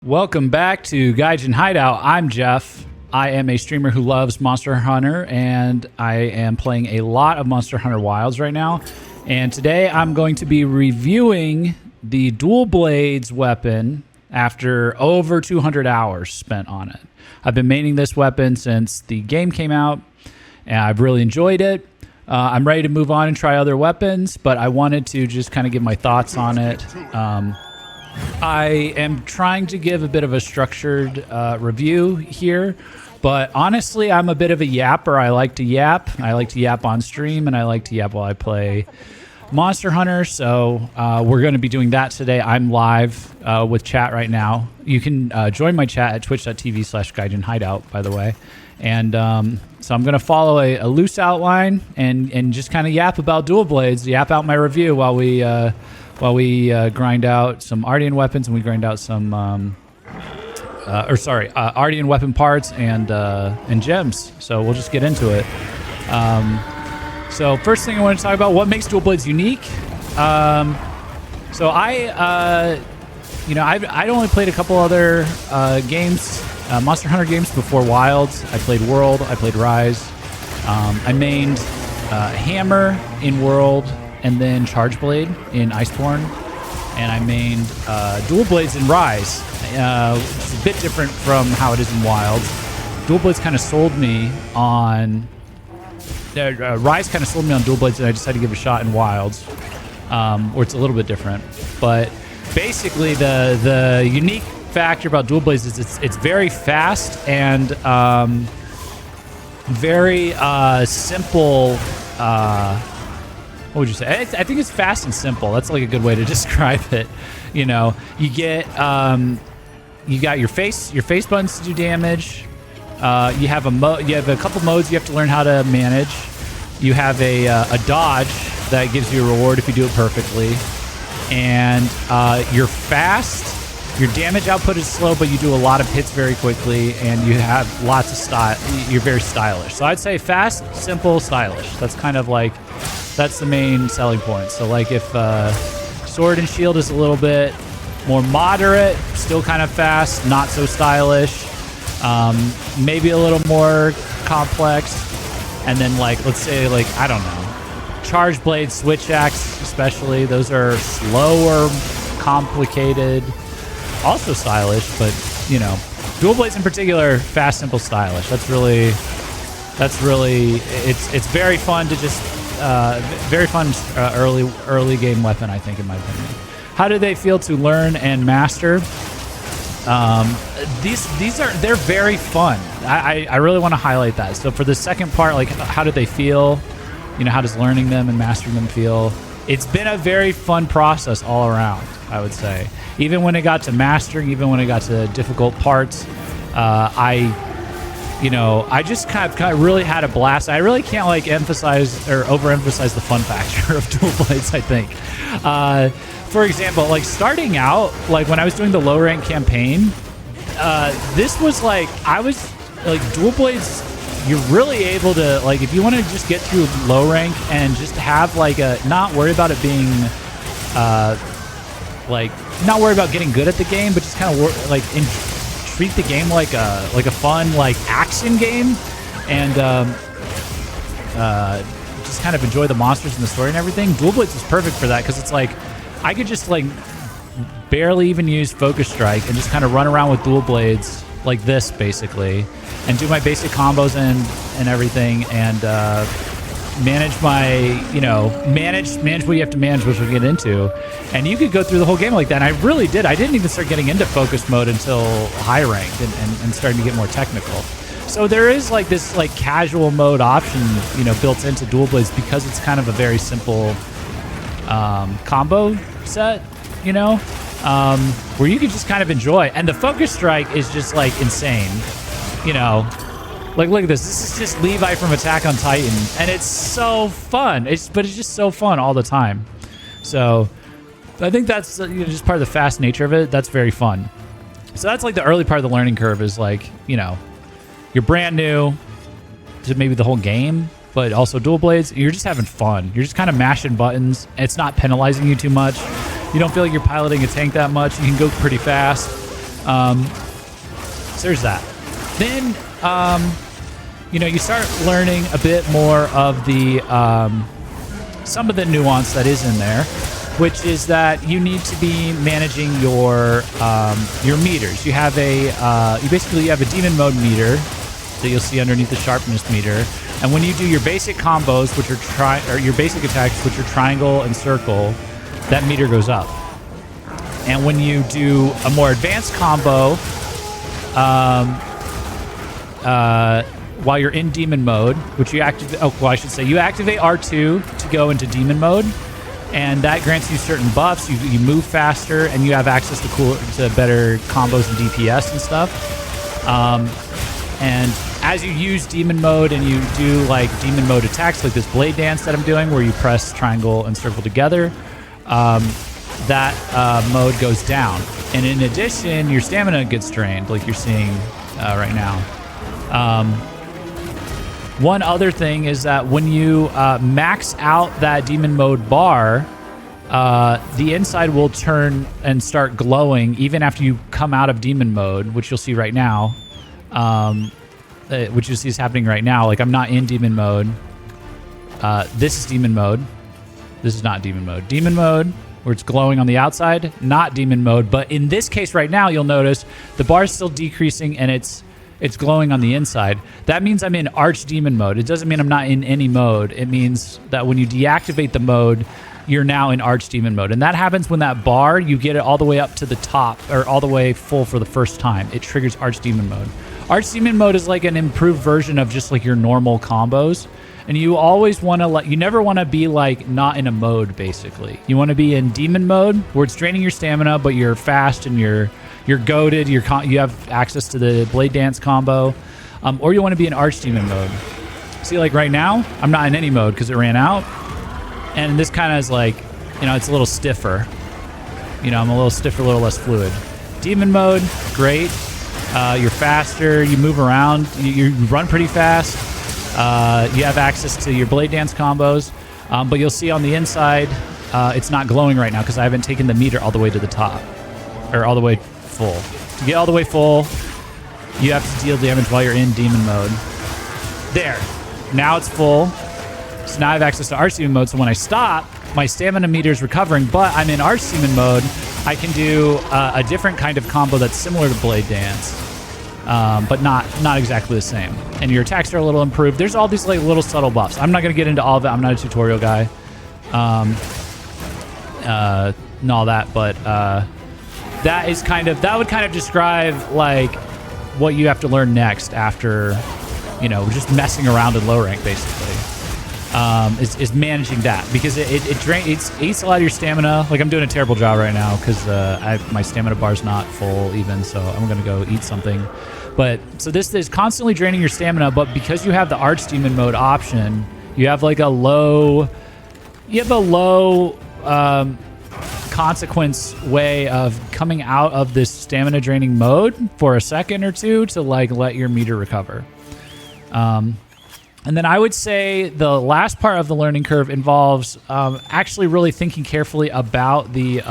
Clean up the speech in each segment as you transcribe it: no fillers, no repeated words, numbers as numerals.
Welcome back to Gaijin Hideout. I'm Jeff. I am a streamer who loves Monster Hunter, and I am playing a lot of Monster Hunter Wilds right now. And today I'm going to be reviewing the Dual Blades weapon after over 200 hours spent on it. I've been maining this weapon since the game came out, and I've really enjoyed it. I'm ready to move on and try other weapons, but I wanted to just kind of give my thoughts on it. I am trying to give a bit of a structured review here, but honestly, I'm a bit of a yapper. I like to yap. I like to yap on stream, and I like to yap while I play Monster Hunter, so we're going to be doing that today. I'm live with chat right now. You can join my chat at twitch.tv/Gaijin Hideout, by the way. And so I'm going to follow a loose outline and just kind of yap about Dual Blades, yap out my review while we grind out some Ardian weapons, and we grind out some, Ardian weapon parts and gems. So we'll just get into it. So first thing I want to talk about, what makes Dual Blades unique. So I'd only played a couple other games, Monster Hunter games before Wilds. I played World, I played Rise. I mained Hammer in World, and then Charge Blade in Iceborne, and I mained Dual Blades in Rise, which is a bit different from how it is in Wilds. Dual Blades kind of sold me on Rise kind of sold me on Dual Blades, and I decided to give it a shot in Wilds, where it's a little bit different. But basically, the unique factor about Dual Blades is it's very fast and very simple. What would you say? I think it's fast and simple. That's like a good way to describe it. You know, you get you got your face buttons to do damage. You have a couple modes you have to learn how to manage. You have a dodge that gives you a reward if you do it perfectly, and you're fast. Your damage output is slow, but you do a lot of hits very quickly, and you have lots of style. You're very stylish. So I'd say fast, simple, stylish. That's kind of like. That's the main selling point. So like if Sword and Shield is a little bit more moderate, still kind of fast, not so stylish, maybe a little more complex, and then like, let's say like, I don't know, Charge Blade, Switch Axe especially, those are slower, complicated, also stylish, but you know, Dual Blades in particular, fast, simple, stylish. That's really, it's very fun to just, very fun early game weapon, I think, in my opinion. How do they feel to learn and master? They're very fun. I really want to highlight that. So for the second part, like how do they feel? You know, how does learning them and mastering them feel? It's been a very fun process all around, I would say. Even when it got to mastering, even when it got to difficult parts, I just kind of really had a blast. I really can't like emphasize or overemphasize the fun factor of Dual Blades, I think. For example, like starting out, like when I was doing the low rank campaign, this was like, I was like Dual Blades, you're really able to, like, if you want to just get through low rank and just have like not worry about it being, not worry about getting good at the game, but just kind of treat the game like a fun like action game, and just kind of enjoy the monsters and the story and everything. Dual Blades is perfect for that because it's like I could just like barely even use Focus Strike and just kind of run around with Dual Blades like this basically, and do my basic combos and everything, and manage what you have to manage, which we'll get into. And you could go through the whole game like that, and I really did. I didn't even start getting into focus mode until high ranked and starting to get more technical. So there is like this like casual mode option, you know, built into Dual Blades because it's kind of a very simple combo set, you know, where you could just kind of enjoy. And the Focus Strike is just like insane, you know. Like, look at this. This is just Levi from Attack on Titan, and it's so fun. But it's just so fun all the time. So I think that's just part of the fast nature of it. That's very fun. So that's like the early part of the learning curve is like, you know, you're brand new to maybe the whole game, but also Dual Blades. You're just having fun. You're just kind of mashing buttons. It's not penalizing you too much. You don't feel like you're piloting a tank that much. You can go pretty fast. So there's that. Then, you start learning a bit more of the some of the nuance that is in there, which is that you need to be managing your meters. You have you basically have a demon mode meter that you'll see underneath the sharpness meter, and when you do your basic combos, which are your basic attacks, which are triangle and circle, that meter goes up. And when you do a more advanced combo, while you're in demon mode, which you activate, you activate R2 to go into demon mode, and that grants you certain buffs. You move faster, and you have access to better combos and DPS and stuff. And as you use demon mode and you do like demon mode attacks, like this blade dance that I'm doing, where you press triangle and circle together, that mode goes down. And in addition, your stamina gets drained, like you're seeing right now. One other thing is that when you max out that demon mode bar, the inside will turn and start glowing even after you come out of demon mode, which you'll see right now. Which you see is happening right now. Like, I'm not in demon mode. This is demon mode. This is not demon mode. Demon mode, where it's glowing on the outside, not demon mode. But in this case right now, you'll notice the bar is still decreasing and it's glowing on the inside. That means I'm in Archdemon mode. It doesn't mean I'm not in any mode. It means that when you deactivate the mode, you're now in Archdemon mode. And that happens when that bar, you get it all the way up to the top, or all the way full for the first time. It triggers Archdemon mode. Archdemon mode is like an improved version of just like your normal combos. And you always want to you never want to be like not in a mode, basically. You want to be in demon mode, where it's draining your stamina, but you're fast and you're goated, you have access to the blade dance combo, or you want to be in Archdemon mode. See, like right now, I'm not in any mode because it ran out, and this kind of is like, it's a little stiffer. I'm a little stiffer, a little less fluid. Demon mode, great. You're faster, you move around, you run pretty fast. You have access to your blade dance combos, but you'll see on the inside, it's not glowing right now because I haven't taken the meter all the way to the top, or all the way full. To get all the way full, you have to deal damage while you're in demon mode. There. Now it's full. So now I have access to Archdemon mode, so when I stop, my stamina meter is recovering, but I'm in Archdemon mode. I can do a different kind of combo that's similar to blade dance, but not exactly the same. And your attacks are a little improved. There's all these like little subtle buffs. I'm not going to get into all of it. I'm not a tutorial guy. And all that, but that would kind of describe like what you have to learn next after, just messing around in low rank, basically. Is managing that, because it eats a lot of your stamina. Like, I'm doing a terrible job right now because my stamina bar's not full even, so I'm gonna go eat something. But so this is constantly draining your stamina, but because you have the Archdemon mode option, you have like a low consequence way of coming out of this stamina draining mode for a second or two to like let your meter recover. And then I would say the last part of the learning curve involves actually really thinking carefully about the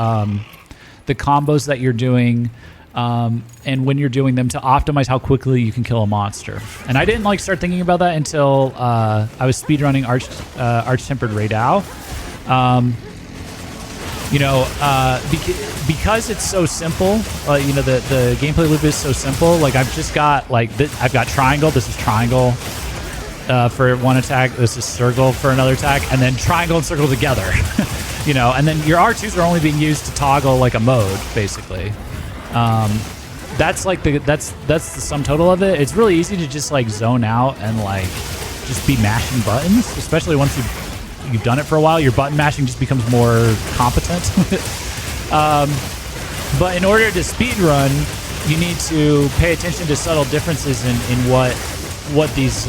combos that you're doing, and when you're doing them, to optimize how quickly you can kill a monster. And I didn't start thinking about that until I was speedrunning Arch-Tempered Raidao. Because it's so simple, the gameplay loop is so simple. Like, I've just got I've got triangle. This is triangle for one attack. This is circle for another attack, and then triangle and circle together. And then your R2s are only being used to toggle like a mode, basically. That's the sum total of it. It's really easy to just like zone out and just be mashing buttons, especially once you've done it for a while. Your button mashing just becomes more competent. But in order to speedrun, you need to pay attention to subtle differences in what these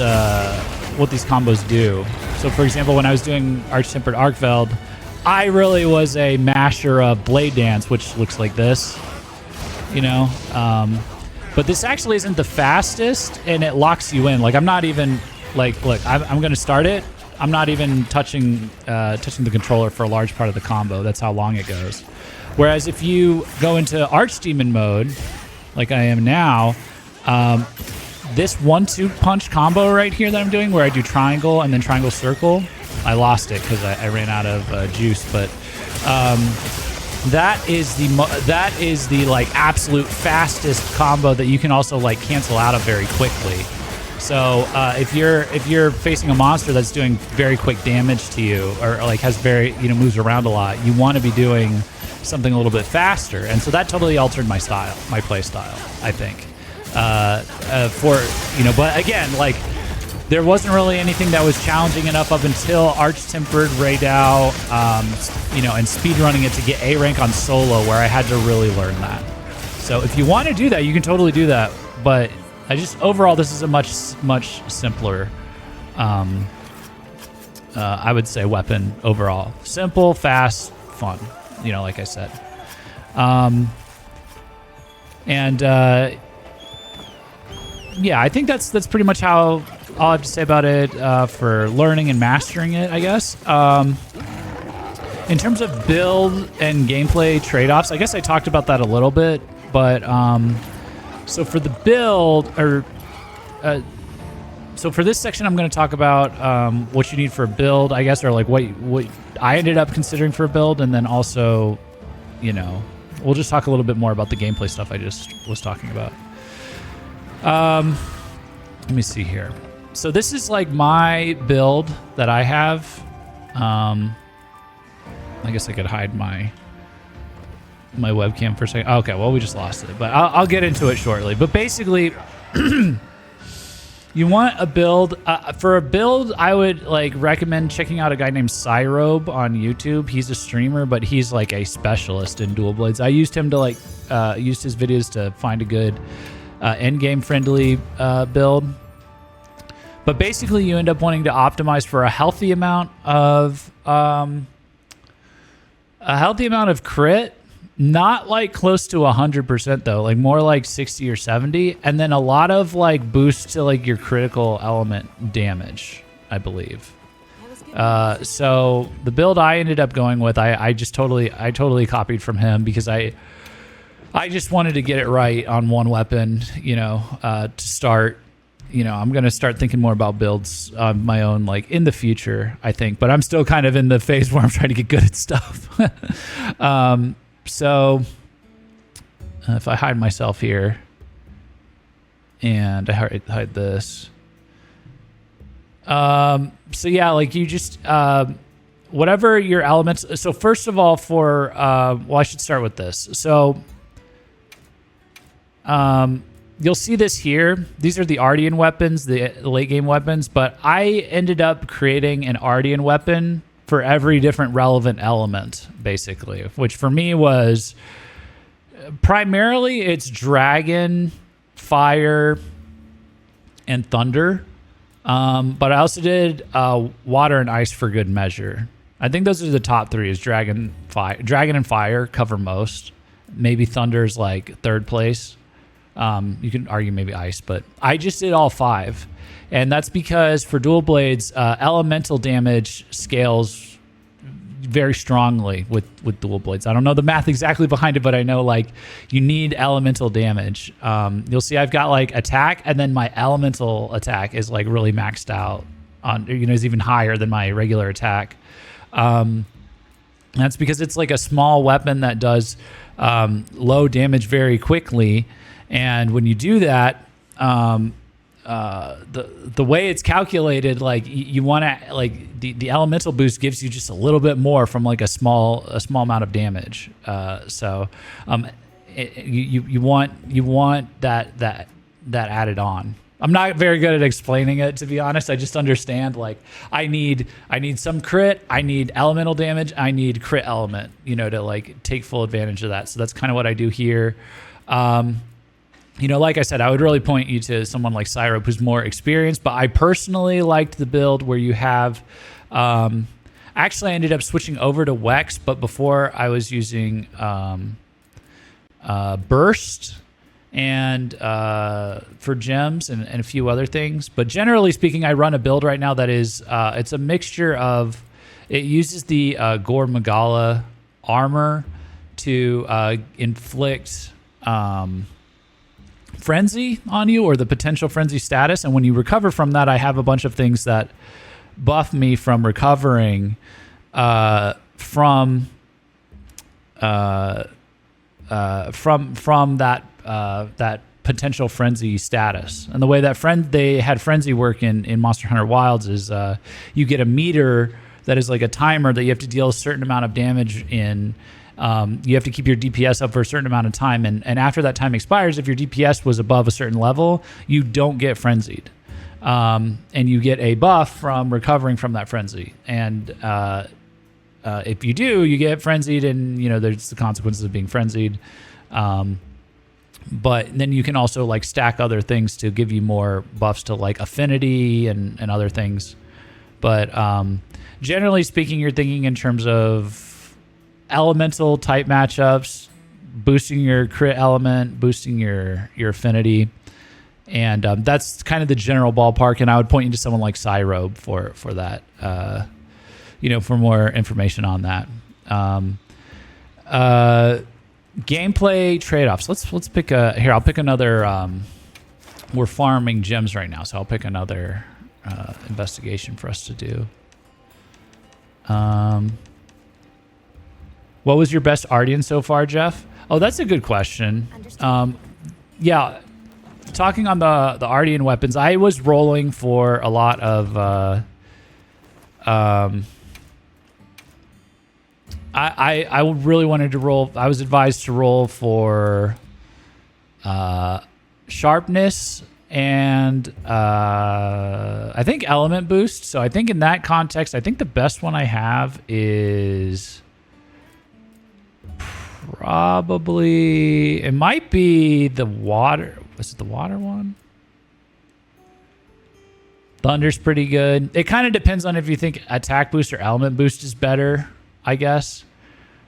combos do. So, for example, when I was doing Arch-Tempered Arkveld, I really was a masher of Blade Dance, which looks like this, But this actually isn't the fastest, and it locks you in. Like, I'm not even look, I'm going to start it. I'm not even touching the controller for a large part of the combo. That's how long it goes. Whereas if you go into Archdemon mode, like I am now, this 1-2 punch combo right here that I'm doing, where I do triangle and then triangle circle, I lost it because I ran out of juice. But that is the like absolute fastest combo that you can also like cancel out of very quickly. So if you're facing a monster that's doing very quick damage to you, or like has very moves around a lot, you want to be doing something a little bit faster. And so that totally altered my play style, I think. But again, like there wasn't really anything that was challenging enough up until Arch-Tempered Raidao, and speedrunning it to get A rank on solo, where I had to really learn that. So if you want to do that, you can totally do that. But overall, this is a much simpler, I would say, weapon overall. Simple, fast, fun. Like I said. Yeah, I think that's pretty much all I have to say about it for learning and mastering it, I guess. In terms of build and gameplay trade-offs, I guess I talked about that a little bit, but so for the build, so for this section, I'm going to talk about what you need for a build, I guess, or like what I ended up considering for a build, and then also, we'll just talk a little bit more about the gameplay stuff I just was talking about. Let me see here. So this is like my build that I have. I guess I could hide my webcam for a second. Okay, well, we just lost it, but I'll get into it shortly. But basically, you want a build. For a build, I would like recommend checking out a guy named Cyrobe on YouTube. He's a streamer, but he's like a specialist in dual blades. I used him to used his videos to find a good endgame friendly build. But basically, you end up wanting to optimize for a healthy amount of crit, not like close to 100% though, like more like 60 or 70, and then a lot of like boost to like your critical element damage, I believe. So the build I ended up going with, I totally copied from him because I just wanted to get it right on one weapon, to start. I'm going to start thinking more about builds on my own, like in the future, I think. But I'm still kind of in the phase where I'm trying to get good at stuff. So if I hide myself here and I hide this. So yeah, like you just, whatever your elements. So first of all, I should start with this. So, you'll see this here. These are the Ardian weapons, the late game weapons, but I ended up creating an Ardian weapon for every different relevant element, basically, which for me was primarily it's dragon, fire, and thunder. But I also did water and ice for good measure. I think those are the top three: is dragon and fire cover most. Maybe thunder's like third place. You can argue maybe ice, but I just did all five. And that's because for dual blades, elemental damage scales very strongly with dual blades. I don't know the math exactly behind it, but I know like you need elemental damage. You'll see I've got like attack, and then my elemental attack is like really maxed out on, is even higher than my regular attack. That's because it's like a small weapon that does low damage very quickly. And when you do that, the way it's calculated, like you want to like the elemental boost gives you just a little bit more from like a small amount of damage. You want that added on. I'm not very good at explaining it, to be honest. I just understand like I need some crit, I need elemental damage, I need crit element, to like take full advantage of that. So that's kind of what I do here. Like I said, I would really point you to someone like Cyrope who's more experienced, but I personally liked the build where you have, actually I ended up switching over to Wex, but before I was using Burst and for gems and a few other things. But generally speaking, I run a build right now that is, it's a mixture of, it uses the Gore Magala armor to inflict, frenzy on you, or the potential frenzy status. And when you recover from that, I have a bunch of things that buff me from recovering from that potential frenzy status. And the way that they had frenzy work in Monster Hunter Wilds is you get a meter that is like a timer that you have to deal a certain amount of damage in. You have to keep your DPS up for a certain amount of time, and after that time expires, if your DPS was above a certain level, you don't get frenzied, and you get a buff from recovering from that frenzy. And if you do, you get frenzied, and there's the consequences of being frenzied. But then you can also like stack other things to give you more buffs to like affinity and other things. But generally speaking, you're thinking in terms of elemental type matchups, boosting your crit element, boosting your affinity, and that's kind of the general ballpark. And I would point you to someone like Cyrobe for that, for more information on that. Gameplay trade-offs. Let's pick here. I'll pick another. We're farming gems right now, so I'll pick another investigation for us to do. What was your best Ardian so far, Jeff? Oh, that's a good question. Yeah, talking on the Ardian weapons, I was rolling for a lot of I really wanted to roll. I was advised to roll for sharpness and I think element boost. So I think in that context, I think the best one I have is probably, it might be the water. Was it the water one? Thunder's pretty good. It kind of depends on if you think attack boost or element boost is better, I guess.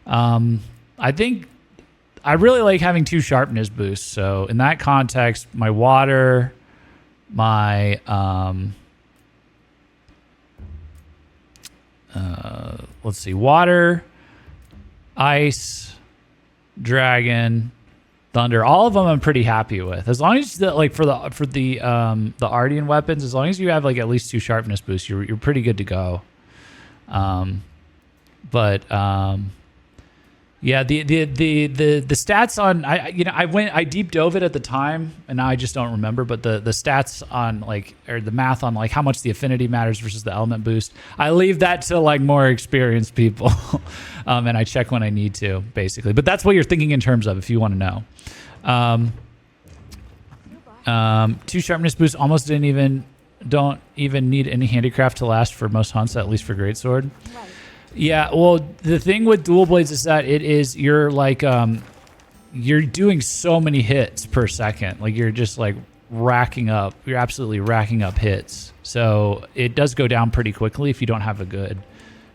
I think I really like having 2 sharpness boosts. So in that context, my water, my let's see, water, ice, dragon, thunder, all of them I'm pretty happy with. As long as for the Ardian weapons, as long as you have like at least 2 sharpness boosts, you're pretty good to go. Yeah, the stats on I deep dove it at the time, and now I just don't remember. But the stats on the math on how much the affinity matters versus the element boost, I leave that to more experienced people, and I check when I need to, basically. But that's what you're thinking in terms of if you want to know. 2 sharpness boosts almost don't even need any handicraft to last for most hunts, at least for greatsword. Right. Yeah, well, the thing with dual blades is that you're doing so many hits per second. You're just you're absolutely racking up hits. So it does go down pretty quickly if you don't have a good,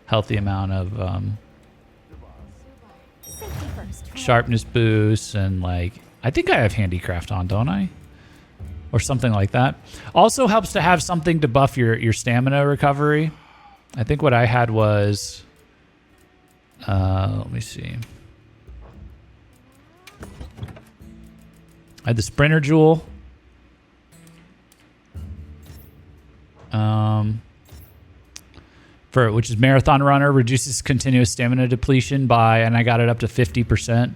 healthy amount of sharpness boosts. And I think I have handicraft on, don't I? Or something like that. Also helps to have something to buff your stamina recovery. I think what I had was... let me see. I had the Sprinter Jewel. Which is Marathon Runner, reduces continuous stamina depletion and I got it up to 50%.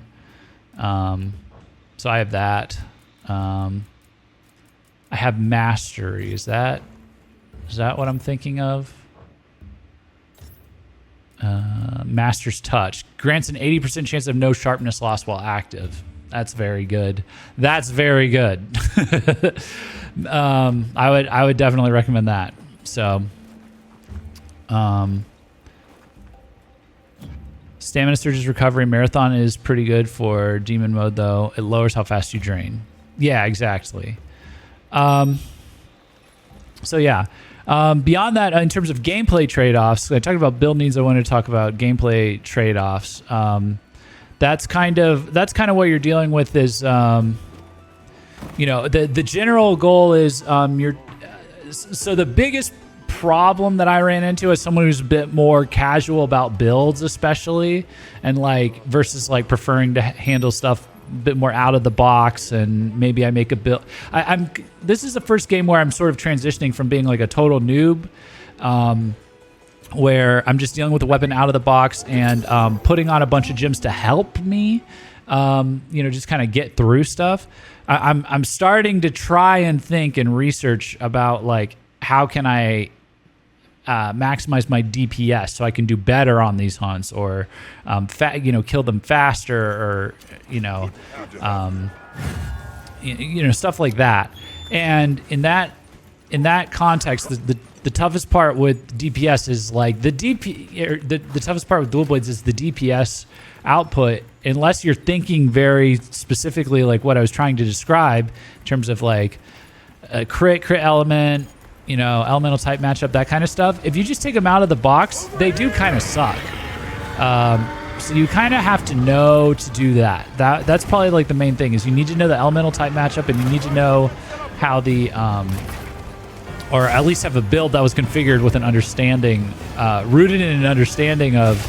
So I have that. I have Mastery. Is that what I'm thinking of? Master's Touch grants an 80% chance of no sharpness loss while active. That's very good. That's very good. I would definitely recommend that. So, Stamina Surge's Recovery Marathon is pretty good for Demon Mode, though. It lowers how fast you drain. Yeah, exactly. So yeah. Beyond that, in terms of gameplay trade-offs, I talked about build needs. I want to talk about gameplay trade-offs. That's kind of what you're dealing with. Is the general goal is so the biggest problem that I ran into as someone who's a bit more casual about builds, especially, and versus preferring to handle stuff bit more out of the box, and maybe I make a build. This is the first game where I'm sort of transitioning from being like a total noob, where I'm just dealing with the weapon out of the box and putting on a bunch of gems to help me, just kind of get through stuff. I'm starting to try and think and research about like how can I maximize my DPS so I can do better on these hunts, or kill them faster, or stuff like that. And in that context, the toughest part with DPS is like the toughest part with dual blades is the DPS output, unless you're thinking very specifically like what I was trying to describe in terms of like a crit element, elemental type matchup, that kind of stuff. If you just take them out of the box, they do kind of suck. So you kind of have to know to do that. That's probably like the main thing, is you need to know the elemental type matchup, and you need to know how the or at least have a build that was configured with an understanding, rooted in an understanding of,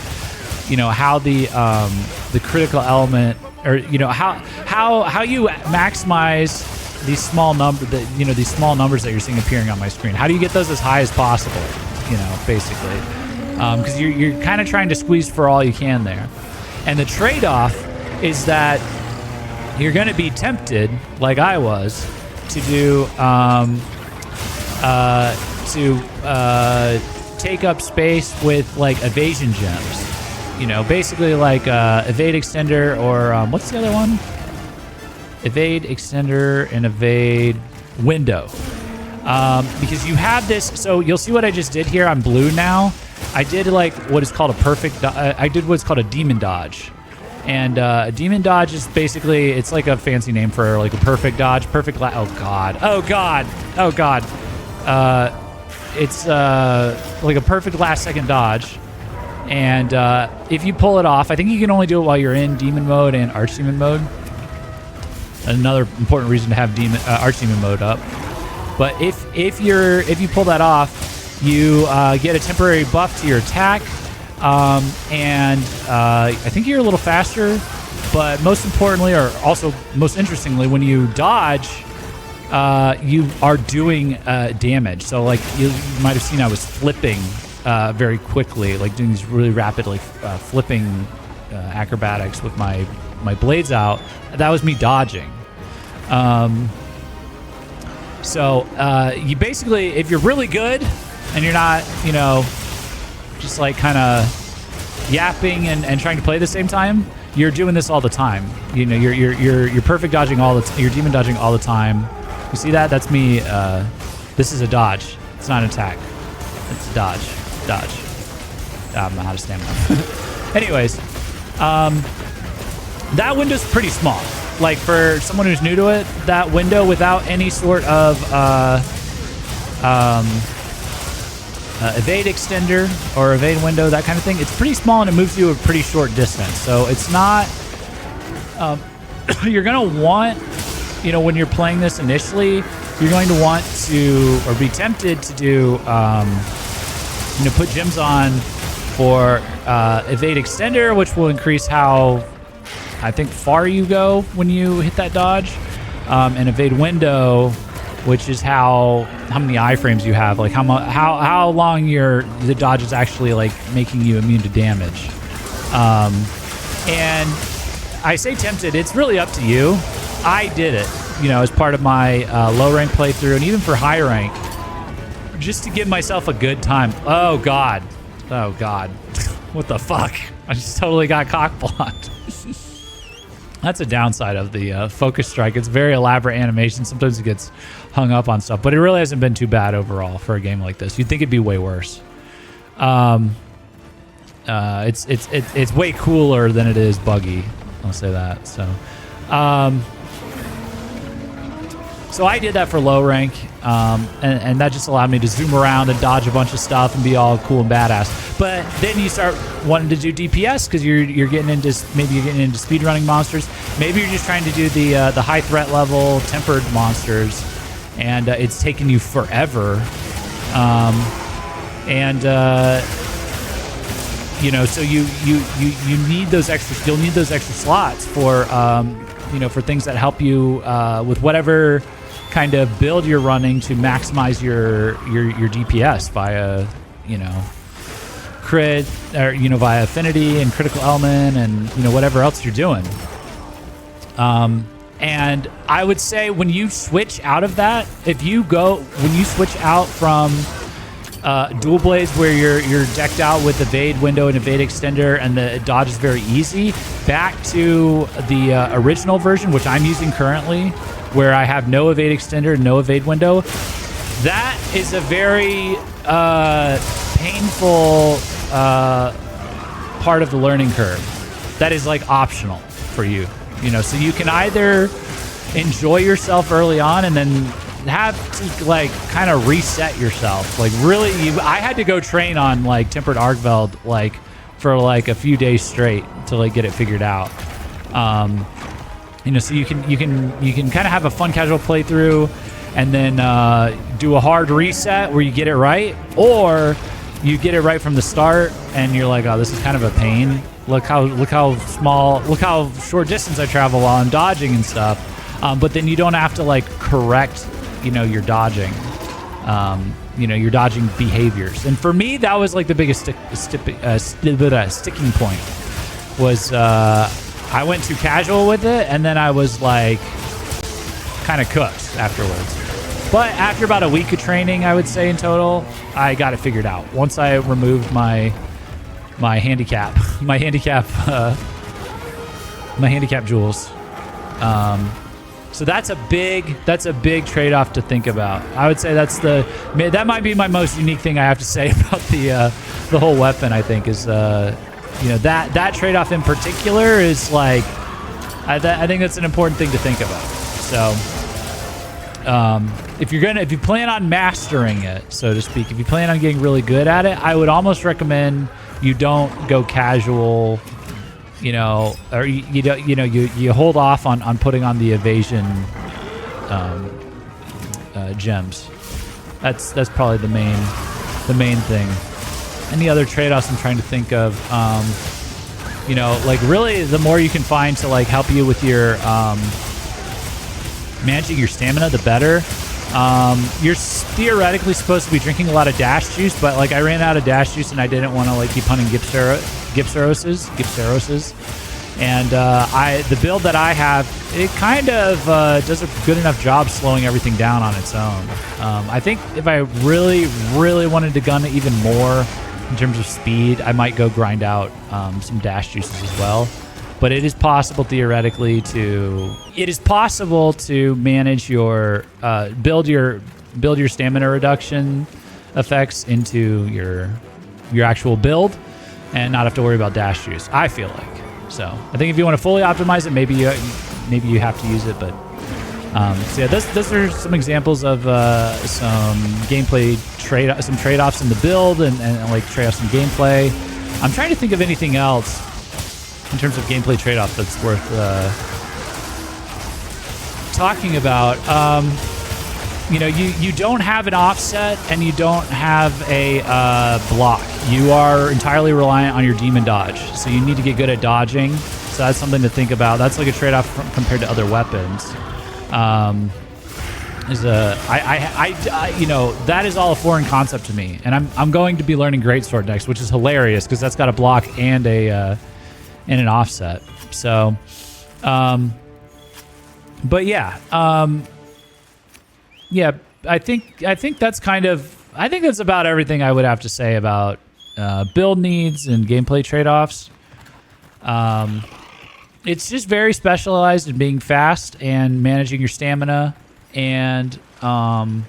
how the critical element, or how you maximize these small these small numbers that you're seeing appearing on my screen. How do you get those as high as possible? Basically, because you're kind of trying to squeeze for all you can there, and the trade-off is that you're going to be tempted, like I was, to do take up space with like evasion gems. Basically like evade extender, or what's the other one? Evade extender and evade window. Because you have this, so you'll see what I just did here. I'm blue now. I did like what is called a perfect. I did what's called a demon dodge, and a demon dodge is basically, it's like a fancy name for like a perfect dodge. It's like a perfect last second dodge. And if you pull it off, I think you can only do it while you're in demon mode and archdemon mode. Another important reason to have archdemon mode up. But if you pull that off, you get a temporary buff to your attack, and I think you're a little faster. But most importantly, or also most interestingly, when you dodge, you are doing damage. So like you might have seen, I was flipping very quickly, like doing these really rapid flipping acrobatics with my blades out. That was me dodging. So you basically, if you're really good and you're not, just like kind of yapping and trying to play at the same time, you're doing this all the time. You're perfect dodging you're demon dodging all the time. You see that? That's me. This is a dodge. It's not an attack. It's a dodge. I don't know how to stand up. Anyways, that window's pretty small. Like for someone who's new to it, that window without any sort of evade extender or evade window, that kind of thing, it's pretty small and it moves you a pretty short distance. So it's not. You're gonna want, when you're playing this initially, you're going to want to, or be tempted to do, put gems on for evade extender, which will increase how, I think, far you go when you hit that dodge, and evade window, which is how many iframes you have, like how long the dodge is actually like making you immune to damage. And I say tempted, it's really up to you. I did it, as part of my low rank playthrough, and even for high rank, just to give myself a good time. Oh God. What the fuck? I just totally got cock-blocked. That's a downside of the focus strike. It's very elaborate animation. Sometimes it gets hung up on stuff, but it really hasn't been too bad overall for a game like this. You'd think it'd be way worse. It's way cooler than it is buggy. I'll say that. So I did that for low rank, and that just allowed me to zoom around and dodge a bunch of stuff and be all cool and badass. But then you start wanting to do DPS because you're getting into speedrunning monsters. Maybe you're just trying to do the high threat level tempered monsters, and it's taking you forever. So you need those extra. You'll need those extra slots for for things that help you with whatever kind of build you're running to maximize your DPS via, crit, or, via affinity and critical element and, whatever else you're doing. And I would say when you switch out of that, when you switch out from dual blades where you're decked out with evade window and evade extender and the dodge is very easy, back to the original version, which I'm using currently, where I have no evade extender, no evade window, that is a very painful part of the learning curve that is like optional for you. So you can either enjoy yourself early on and then have to like kind of reset yourself. Like really, I had to go train on like Tempered Argveld like for like a few days straight to like get it figured out. So you can kind of have a fun casual playthrough and then do a hard reset where you get it right, or you get it right from the start and you're like, oh, this is kind of a pain. Look how short distance I travel while I'm dodging and stuff. But then you don't have to like correct, your dodging, your dodging behaviors. And for me, that was like the biggest sticking point was I went too casual with it, and then I was like kind of cooked afterwards. But after about a week of training, I would say in total, I got it figured out. Once I removed my handicap jewels. So that's a big trade-off to think about. I would say that might be my most unique thing I have to say about the whole weapon. I think is that trade-off in particular is like I think that's an important thing to think about. So if you plan on mastering it, so to speak, if you plan on getting really good at it, I would almost recommend you don't go casual, or you hold off on putting on the evasion gems. That's probably the main thing. Any other trade-offs I'm trying to think of? Like really, the more you can find to like help you with your managing your stamina, the better. You're theoretically supposed to be drinking a lot of dash juice, but like I ran out of dash juice and I didn't want to like keep hunting Gipseroses, and the build that I have, it kind of does a good enough job slowing everything down on its own. I think if I really, really wanted to gun it even more in terms of speed, I might go grind out some dash juices as well. But it is possible theoretically to manage your build your stamina reduction effects into your actual build and not have to worry about dash juice, I feel like. So I think if you want to fully optimize it, maybe you have to use it. But so yeah, those are some examples of some gameplay some trade-offs in the build and like trade-offs in gameplay. I'm trying to think of anything else in terms of gameplay trade-off that's worth talking about. You don't have an offset and you don't have a block. You are entirely reliant on your demon dodge, so you need to get good at dodging. So that's something to think about. That's like a trade-off compared to other weapons. That is all a foreign concept to me, and I'm going to be learning Greatsword next, which is hilarious because that's got a block and an offset. So, but yeah, I think that's about everything I would have to say about build needs and gameplay trade-offs. It's just very specialized in being fast and managing your stamina, and you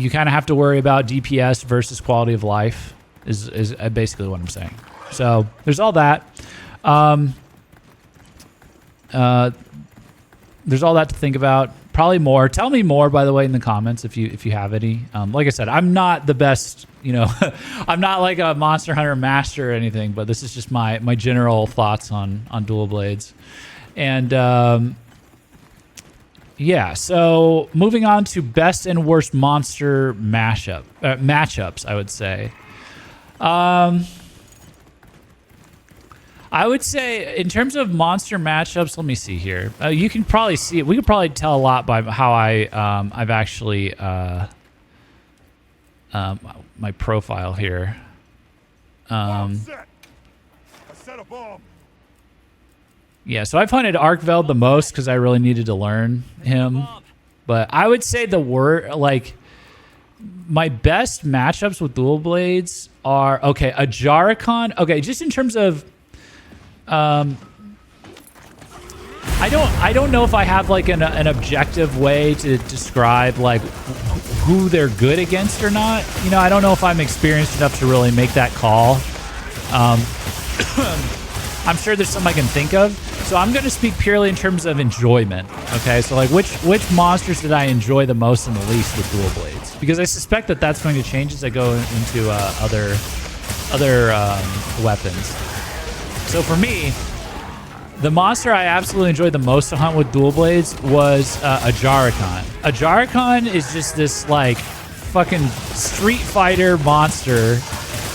kind of have to worry about DPS versus quality of life is basically what I'm saying. So there's all that. There's all that to think about. Probably more. Tell me more, by the way, in the comments if you have any. Like I said, I'm not the best. I'm not like a Monster Hunter master or anything, but this is just my general thoughts on dual blades. And so moving on to best and worst monster matchups, I would say. I would say in terms of monster matchups, let me see here. You can probably see it. We could probably tell a lot by how I've actually my profile here. Yeah, so I've hunted Arkveld the most because I really needed to learn him. But I would say my best matchups with dual blades are a Jarikon. Okay, just in terms of I don't know if I have like an objective way to describe like who they're good against or not. You know, I don't know if I'm experienced enough to really make that call. I'm sure there's some I can think of. So I'm going to speak purely in terms of enjoyment. Okay, so like which monsters did I enjoy the most and the least with dual blades? Because I suspect that that's going to change as I go into other weapons. So for me, the monster I absolutely enjoyed the most to hunt with dual blades was a Jarikon. A Jarikon is just this like fucking Street Fighter monster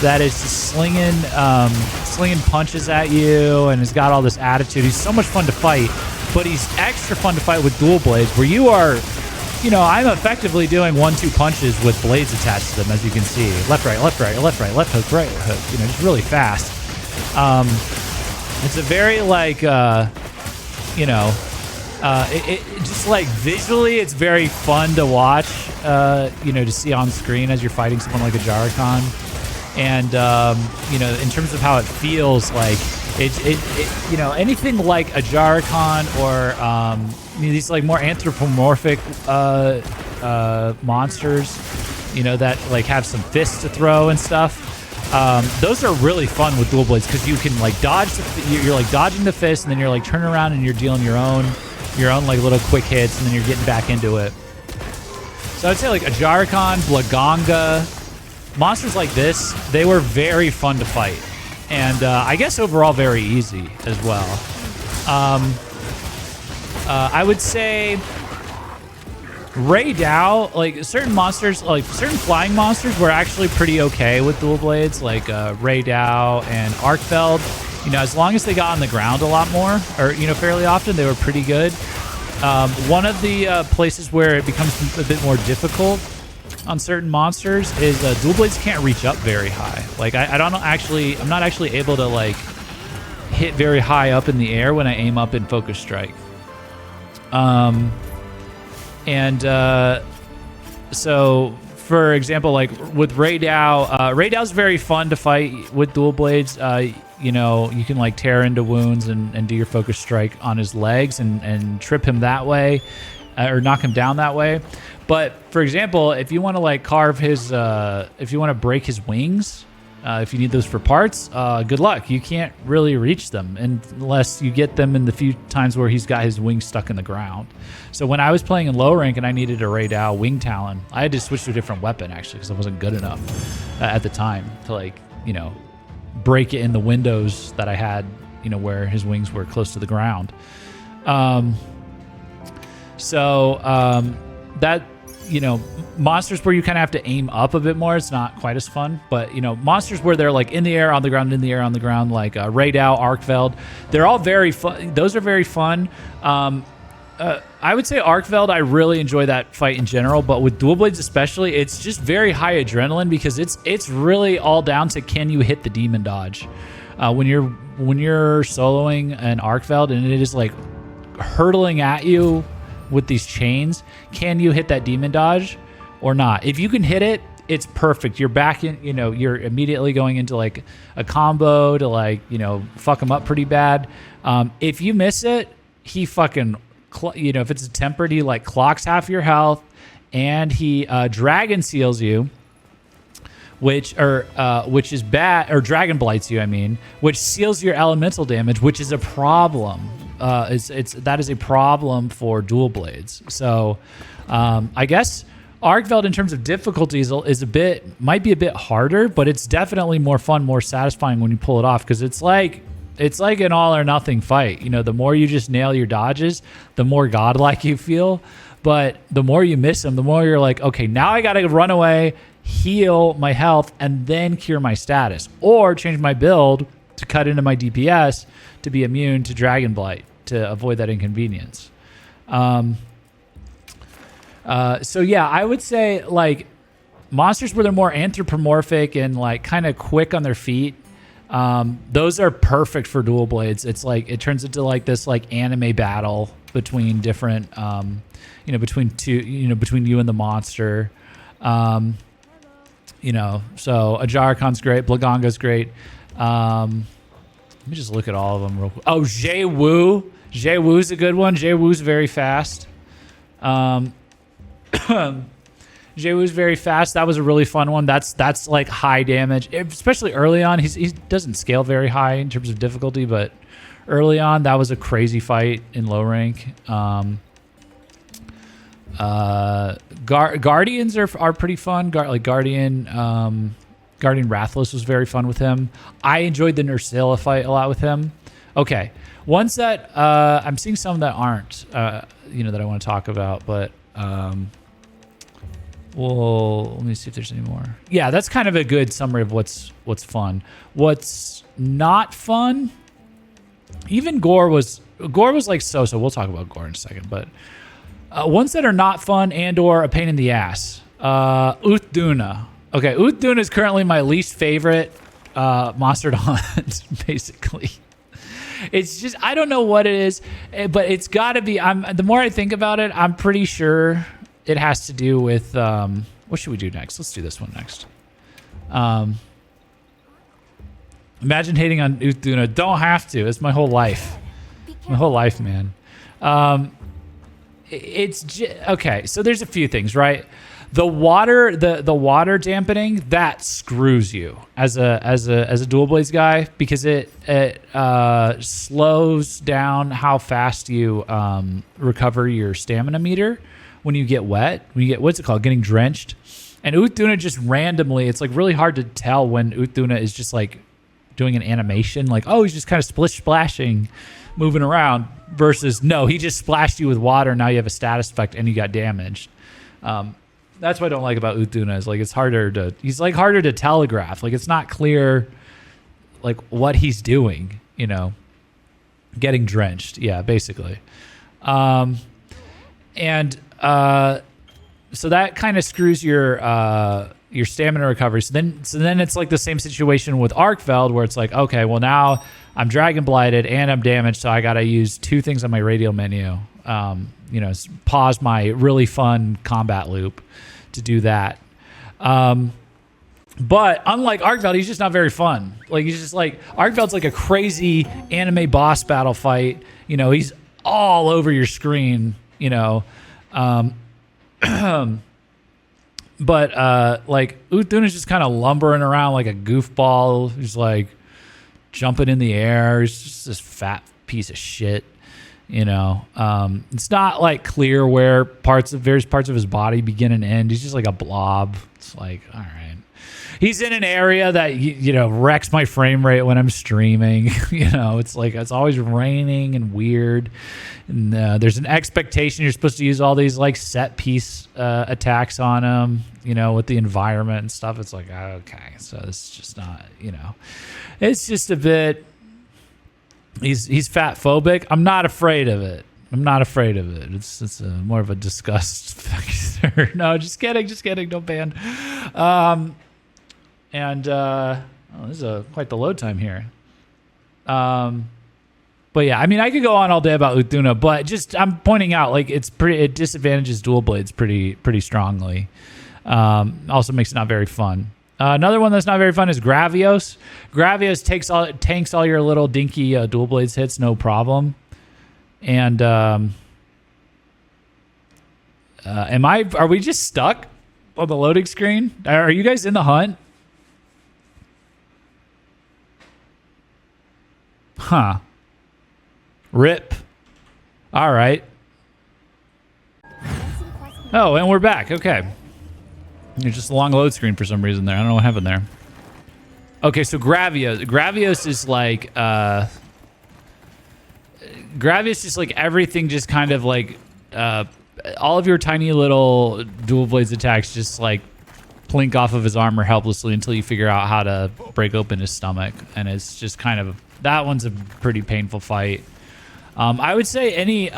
that is just slinging punches at you and has got all this attitude. He's so much fun to fight, but he's extra fun to fight with dual blades where you are, you know, I'm effectively doing 1-2 punches with blades attached to them, as you can see. Left, right, left, right, left, right, left hook, right hook, you know, just really fast. It's a very like, you know, it just like visually, it's very fun to watch, you know, to see on screen as you're fighting someone like a Jarikon. And, you know, in terms of how it feels, like it you know, anything like a Jarikon or you know, these like more anthropomorphic monsters, you know, that like have some fists to throw and stuff. Those are really fun with dual blades because you can like dodge. You're like dodging the fist, and then you're like turning around and you're dealing your own like little quick hits, and then you're getting back into it. So I'd say like a Jarikon, Blaganga. Monsters like this, they were very fun to fight. And I guess overall very easy as well. I would say Raidao, like certain monsters, like certain flying monsters were actually pretty okay with dual blades, like Raidao and Arkveld. You know, as long as they got on the ground a lot more, or, you know, fairly often, they were pretty good. One of the places where it becomes a bit more difficult on certain monsters is dual blades can't reach up very high. Like I'm not actually able to like hit very high up in the air when I aim up in focus strike. So for example, like with Raidao, Raidao's very fun to fight with dual blades. You know, you can like tear into wounds and do your focus strike on his legs and trip him that way, or knock him down that way. But for example, if you want to like carve his, if you want to break his wings, if you need those for parts, good luck. You can't really reach them unless you get them in the few times where he's got his wings stuck in the ground. So when I was playing in low rank and I needed a Raidao wing talon, I had to switch to a different weapon actually because I wasn't good enough at the time to like, you know, break it in the windows that I had, you know, where his wings were close to the ground. That, you know, monsters where you kind of have to aim up a bit more, it's not quite as fun. But, you know, monsters where they're like in the air, on the ground, in the air, on the ground, like Raidao, Arkveld, they're all very fun. Those are very fun. I would say Arkveld, I really enjoy that fight in general, but with dual blades especially, it's just very high adrenaline because it's really all down to can you hit the demon dodge. When you're soloing an Arkveld and it is like hurtling at you with these chains, can you hit that demon dodge or not? If you can hit it, it's perfect. You're back in, you know, you're immediately going into like a combo to like, you know, fuck him up pretty bad. If you miss it, he fucking, you know, if it's a tempered, he like clocks half your health and he dragon seals you, which is bad, or dragon blights you, I mean, which seals your elemental damage, which is a problem. That is a problem for dual blades. So I guess Arkveld in terms of difficulties might be a bit harder, but it's definitely more fun, more satisfying when you pull it off because it's like an all or nothing fight. You know, the more you just nail your dodges, the more godlike you feel. But the more you miss them, the more you're like, okay, now I got to run away, heal my health, and then cure my status, or change my build to cut into my DPS to be immune to Dragon Blight to avoid that inconvenience. So yeah, I would say like monsters where they're more anthropomorphic and like kind of quick on their feet. Those are perfect for dual blades. It's like it turns into like this like anime battle between different, between you and the monster. So Ajarakon's great, Blagonga's great. Let me just look at all of them real quick. Oh, Jay-Woo. Jay-Woo's a good one. Jay-Woo's very fast. Jay-Woo's very fast. That was a really fun one. That's like high damage, especially early on. He doesn't scale very high in terms of difficulty, but early on, that was a crazy fight in low rank. Guardians are pretty fun. Guardian Rathalos was very fun with him. I enjoyed the Nursilla fight a lot with him. Okay, ones that I'm seeing some that aren't, that I want to talk about, but well, let me see if there's any more. Yeah, that's kind of a good summary of what's fun. What's not fun? Even Gore was like so. We'll talk about Gore in a second, but ones that are not fun and/or a pain in the ass. Uthduna. Okay, Uthduna is currently my least favorite monster to hunt, basically. It's just, I don't know what it is, but it's got to be, the more I think about it, I'm pretty sure it has to do with, what should we do next? Let's do this one next. Imagine hating on Uthduna. Don't have to. It's my whole life. My whole life, man. Okay, so there's a few things, right? The water dampening, that screws you as a dual blades guy, because it slows down how fast you recover your stamina meter when you get wet. When you get, what's it called, getting drenched. And Uthduna just randomly, it's like really hard to tell when Uthduna is just like doing an animation, like, oh, he's just kind of splashing, moving around, versus no, he just splashed you with water. Now you have a status effect and you got damaged. That's what I don't like about Uthduna, is like he's harder to telegraph. Like it's not clear like what he's doing, getting drenched. Yeah, basically. So that kind of screws your stamina recovery. So then it's like the same situation with Arkfeld, where it's like, okay, well now I'm Dragon Blighted and I'm damaged, so I gotta use two things on my radial menu. Pause my really fun combat loop to do that. But unlike Arkfeld, he's just not very fun. Like he's just like, Arkfeld's like a crazy anime boss battle fight. He's all over your screen. But like Uthduna's just kind of lumbering around like a goofball. He's like jumping in the air. He's just this fat piece of shit. It's not like clear where various parts of his body begin and end. He's just like a blob. It's like, all right. He's in an area that, wrecks my frame rate when I'm streaming. It's like, it's always raining and weird. And there's an expectation you're supposed to use all these like set piece attacks on him, with the environment and stuff. It's like, okay, so it's just not, it's just a bit, he's fat phobic. I'm not afraid of it. It's more of a disgust factor. No, just kidding. Don't ban. This is quite the load time here. But yeah, I mean, I could go on all day about Uthduna, but just I'm pointing out like it disadvantages dual blades pretty strongly. Also makes it not very fun. Another one that's not very fun is Gravios. Gravios tanks all your little dinky dual blades hits, no problem. And are we just stuck on the loading screen? Are you guys in the hunt? Huh. Rip. All right. Oh, and we're back. Okay. It's just a long load screen for some reason there. I don't know what happened there. Okay, so Gravios. Gravios is like Gravios is like everything just kind of like all of your tiny little dual blades attacks just like plink off of his armor helplessly until you figure out how to break open his stomach. And it's just kind of, that one's a pretty painful fight. I would say any,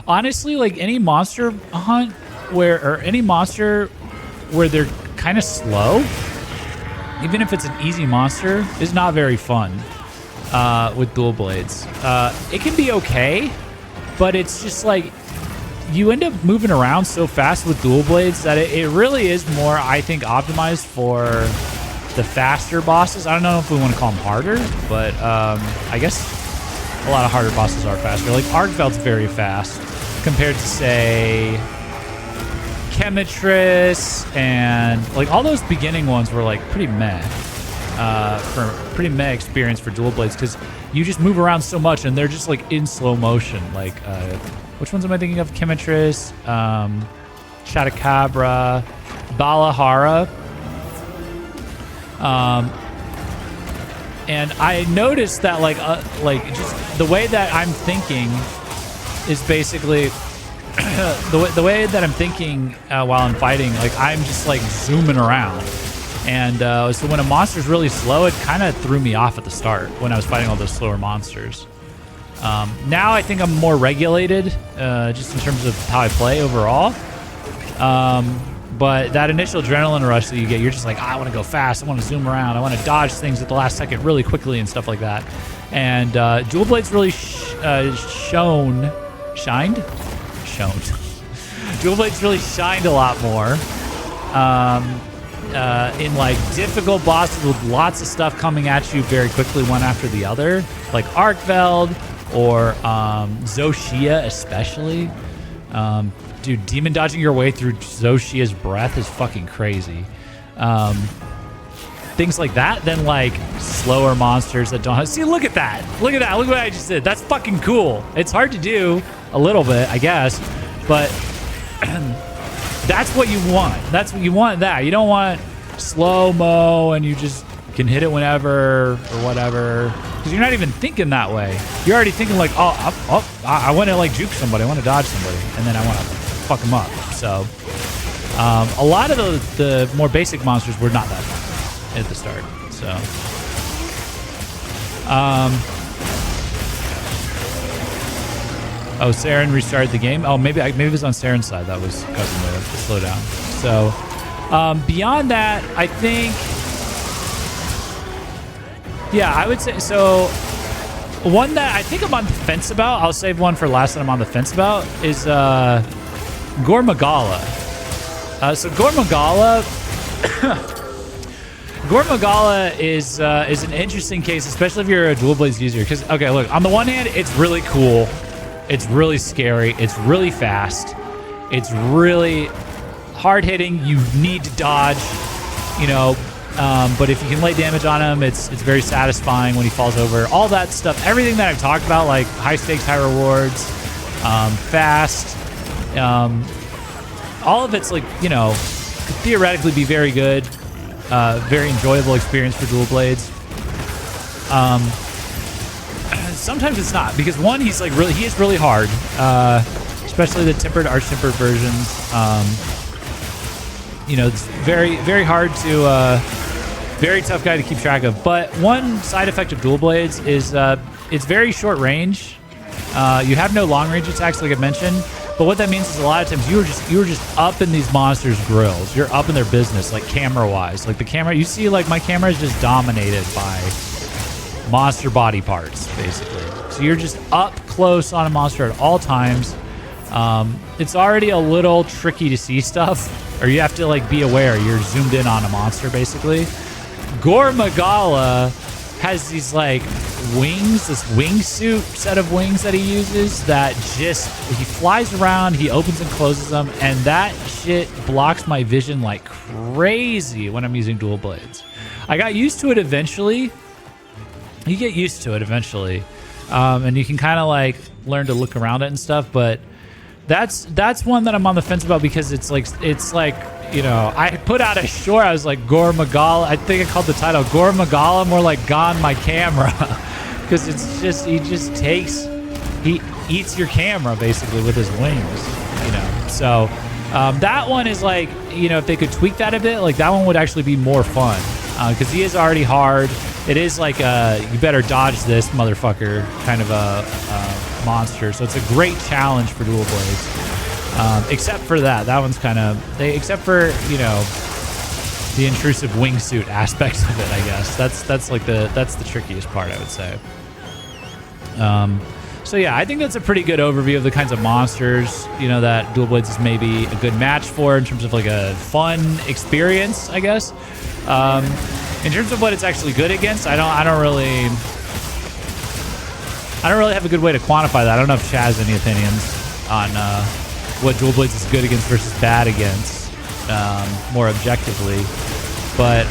honestly, like any monster hunt or any monster where they're kind of slow, even if it's an easy monster, is not very fun with dual blades. It can be okay, but it's just like you end up moving around so fast with dual blades that it really is more, I think, optimized for the faster bosses. I don't know if we want to call them harder, but I guess a lot of harder bosses are faster. Like Arkveld's very fast compared to, say, Chemitress, and like all those beginning ones were like pretty meh experience for dual blades, because you just move around so much and they're just like in slow motion. Like which ones am I thinking of? Chemitress, Chatacabra, Balahara. And I noticed that like just the way that I'm thinking is basically the way that I'm thinking while I'm fighting, like I'm just like zooming around. And so when a monster's really slow, it kind of threw me off at the start when I was fighting all those slower monsters. Now I think I'm more regulated just in terms of how I play overall. But that initial adrenaline rush that you get, you're just like, I want to go fast. I want to zoom around. I want to dodge things at the last second really quickly and stuff like that. And dual blades really shined. Dual blades really shined a lot more in like difficult bosses with lots of stuff coming at you very quickly, one after the other, like Arkveld or Zoshia especially. Dude, demon dodging your way through Zoshia's breath is fucking crazy. Things like that, then like slower monsters that don't have... See, look at that. Look at that. Look what I just did. That's fucking cool. It's hard to do a little bit, I guess, but that's what you want. That's what you want. That you don't want slow-mo and you just can hit it whenever or whatever, because you're not even thinking that way. You're already thinking like, I want to like juke somebody. I want to dodge somebody, and then I want to fuck them up. So a lot of the more basic monsters were not that fun at the start. So oh, Saren restarted the game. Oh, maybe it was on Saren's side that was causing the slowdown. So beyond that, I think, yeah, I would say so. One that I think I'm on the fence about, I'll save one for last that I'm on the fence about, is Gormagala. So Gormagala is an interesting case, especially if you're a dual blades user. Because, okay, look, on the one hand, it's really cool. It's really scary. It's really fast. It's really hard-hitting. You need to dodge, you know. But if you can lay damage on him, it's very satisfying when he falls over. All that stuff, everything that I've talked about, like high stakes, high rewards, fast, all of it's like, you know, could theoretically be very good, very enjoyable experience for dual blades. Sometimes it's not, because one, he is really hard, especially the tempered, arch-tempered versions. You know, it's very, very hard to, very tough guy to keep track of. But one side effect of dual blades is it's very short range. You have no long range attacks, like I mentioned. But what that means is a lot of times you were just up in these monsters' grills. You're up in their business, like camera-wise. Like the camera, you see, like my camera is just dominated by monster body parts, basically. So you're just up close on a monster at all times. It's already a little tricky to see stuff, or you have to like be aware you're zoomed in on a monster, basically. Gormagala has these like wings, this wingsuit set of wings that he uses that just, he flies around, he opens and closes them, and that shit blocks my vision like crazy when I'm using dual blades. I got used to it eventually. You get used to it eventually, and you can kind of like learn to look around it and stuff, but that's one that I'm on the fence about, because it's like, you know, I put out a short, I was like, Gormagala, I think I called the title Gormagala, more like Gone My Camera, because it's just, he eats your camera basically with his wings, you know. So That one is like, you know, if they could tweak that a bit, like that one would actually be more fun because he is already hard. It is like you better dodge this motherfucker kind of a monster. So it's a great challenge for Dual Blades. Except for that one's kind of except for, you know, the intrusive wingsuit aspect of it, I guess. That's the trickiest part, I would say. So yeah, I think that's a pretty good overview of the kinds of monsters, you know, that Dual Blades is maybe a good match for in terms of like a fun experience, I guess. In terms of what it's actually good against, I don't really have a good way to quantify that. I don't know if Chaz has any opinions on what Dual Blades is good against versus bad against, more objectively. But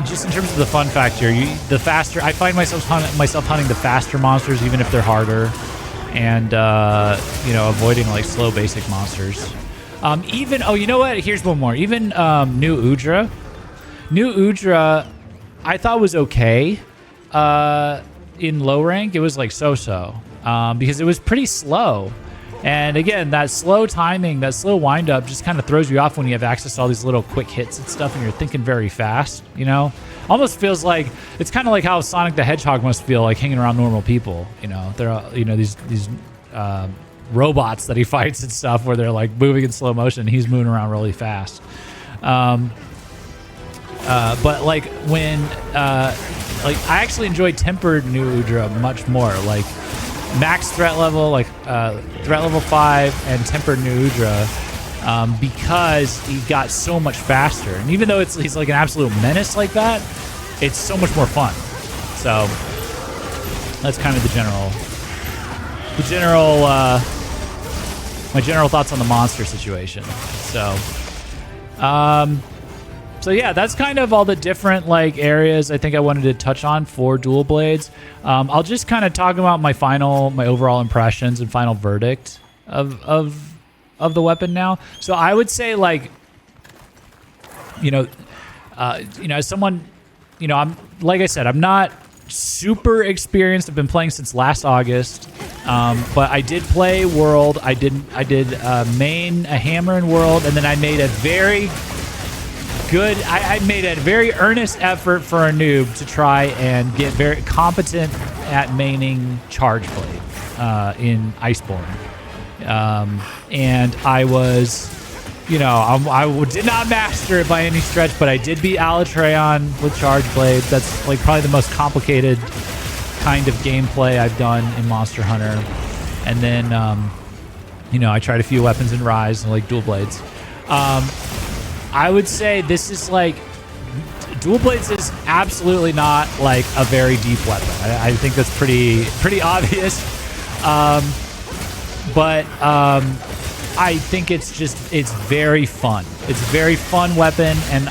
just in terms of the fun factor, I find myself hunting the faster monsters, even if they're harder, and you know, avoiding like slow basic monsters. You know what? Here's one more. Even New Udra. New Udra, I thought was okay. In low rank, it was like so-so because it was pretty slow. And again, that slow timing, that slow wind-up just kind of throws you off when you have access to all these little quick hits and stuff and you're thinking very fast, you know? Almost feels like, it's kind of like how Sonic the Hedgehog must feel like hanging around normal people, you know? They're, you know, these robots that he fights and stuff where they're like moving in slow motion and he's moving around really fast. But like when, like I actually enjoyed Tempered New Udra much more, like max threat level, like threat level 5 and Tempered New Udra, because he got so much faster. And even though he's like an absolute menace like that, it's so much more fun. So that's kind of my general thoughts on the monster situation. So yeah, that's kind of all the different like areas I think I wanted to touch on for Dual Blades. I'll just kind of talk about my overall impressions and final verdict of the weapon now. So I would say like, as someone, like I said, I'm not super experienced. I've been playing since last August, but I did play World. I did main a hammer in World, and then I made a very good. I made a very earnest effort for a noob to try and get very competent at maining Charge Blade in Iceborne, and I was. I did not master it by any stretch, but I did beat Alatreon with Charge Blade. That's like probably the most complicated kind of gameplay I've done in Monster Hunter. And then, I tried a few weapons in Rise, like Dual Blades. I would say this is like, Dual Blades is absolutely not like a very deep weapon. I think that's pretty obvious. But I think it's very fun. It's a very fun weapon, and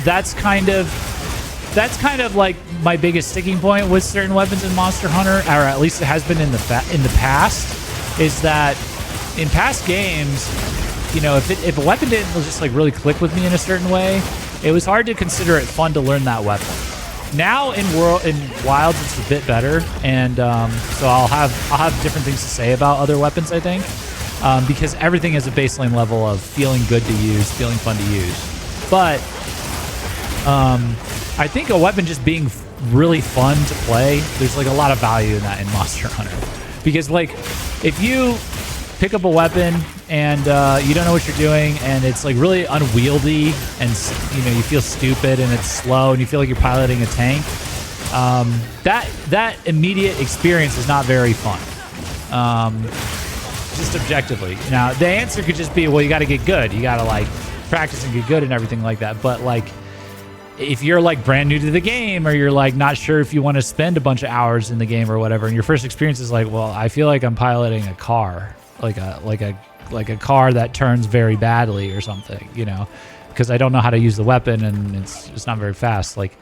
that's kind of like my biggest sticking point with certain weapons in Monster Hunter, or at least it has been in the past, is that in past games, if a weapon didn't just like really click with me in a certain way, it was hard to consider it fun to learn that weapon. Now in Wilds, it's a bit better, and so I'll have different things to say about other weapons, I think. Because everything is a baseline level of feeling good to use, feeling fun to use. But I think a weapon just being really fun to play, there's like a lot of value in that in Monster Hunter. Because like if you pick up a weapon and you don't know what you're doing and it's like really unwieldy and you feel stupid and it's slow and you feel like you're piloting a tank, that immediate experience is not very fun. Just objectively. Now, the answer could just be, well, you got to get good. You got to like practice and get good and everything like that. But like, if you're like brand new to the game, or you're like not sure if you want to spend a bunch of hours in the game or whatever, and your first experience is like, well, I feel like I'm piloting a car, like a car that turns very badly or something, because I don't know how to use the weapon and it's not very fast. Like,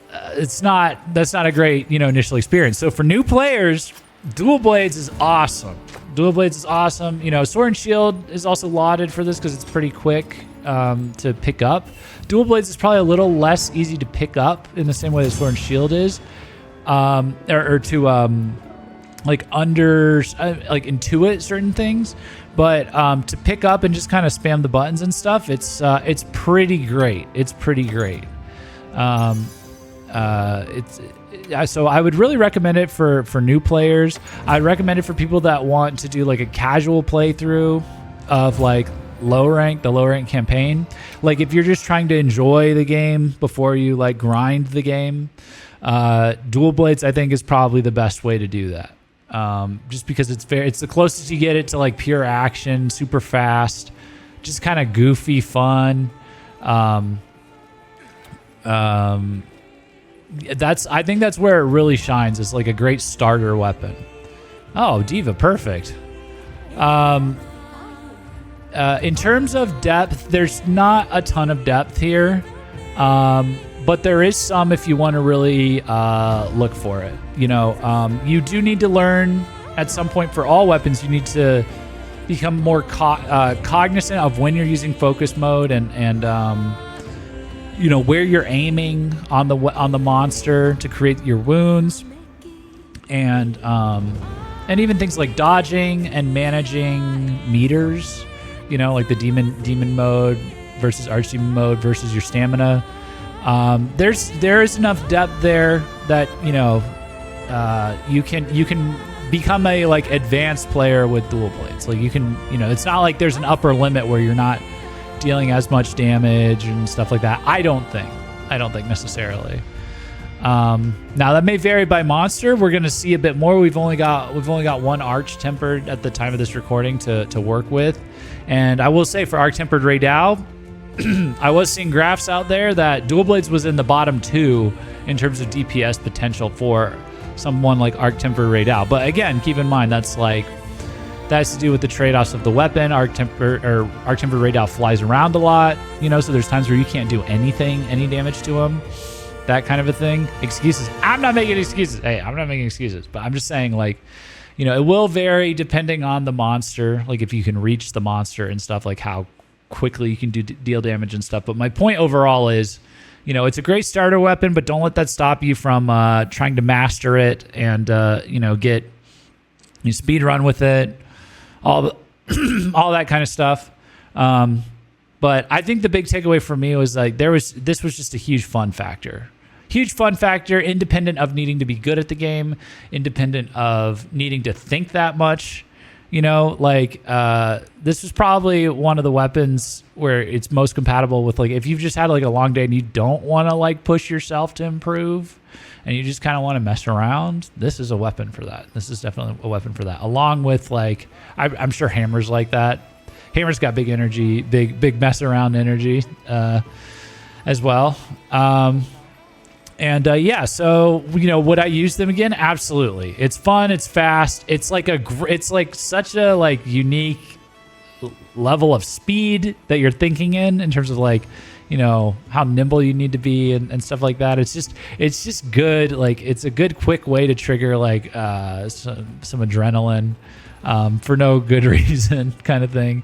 that's not a great initial experience. So for new players, Dual Blades is awesome. Sword and Shield is also lauded for this because it's pretty quick to pick up. Dual Blades is probably a little less easy to pick up in the same way that Sword and Shield is, or to like like intuit certain things, but to pick up and just kind of spam the buttons and stuff, it's pretty great. It's pretty great. So I would really recommend it for new players. I'd recommend it for people that want to do like a casual playthrough of like the low rank campaign. Like if you're just trying to enjoy the game before you like grind the game, Dual Blades I think is probably the best way to do that. Just because it's the closest you get it to like pure action, super fast, just kind of goofy fun. I think that's where it really shines. It's like a great starter weapon. Oh, Diva, perfect. In terms of depth, there's not a ton of depth here, but there is some if you want to really look for it. You do need to learn at some point for all weapons. You need to become more cognizant of when you're using focus mode and where you're aiming on the monster to create your wounds, and even things like dodging and managing meters. Like the demon mode versus archdemon mode versus your stamina. There is enough depth there that you can become a like advanced player with dual blades. Like you can, it's not like there's an upper limit where you're not dealing as much damage and stuff like that. I don't think necessarily. Now that may vary by monster. We're going to see a bit more. We've only got one Arch Tempered at the time of this recording to work with. And I will say for Arch Tempered Raidao, I was seeing graphs out there that Dual Blades was in the bottom 2 in terms of DPS potential for someone like Arch Tempered Raidao. But again, keep in mind that has to do with the trade-offs of the weapon. Arch Tempered Raidao flies around a lot, so there's times where you can't do any damage to him. That kind of a thing. Excuses. I'm not making excuses. Hey, I'm not making excuses, but I'm just saying, like, it will vary depending on the monster, like if you can reach the monster and stuff, like how quickly you can deal damage and stuff. But my point overall is, it's a great starter weapon, but don't let that stop you from trying to master it and get speed run with it, all that kind of stuff. But I think the big takeaway for me was like this was just a huge fun factor. Huge fun factor, independent of needing to be good at the game, independent of needing to think that much. This is probably one of the weapons where it's most compatible with, like, if you've just had like a long day and you don't want to like push yourself to improve and you just kind of want to mess around. This is a weapon for that. This is definitely a weapon for that. Along with like, I'm sure Hammer's like that. Hammer's got big energy, big mess around energy as well. So would I use them again? Absolutely. It's fun. It's fast. It's like such a like unique level of speed that you're thinking in terms of like, how nimble you need to be and stuff like that. It's just good. Like it's a good quick way to trigger like some adrenaline for no good reason kind of thing.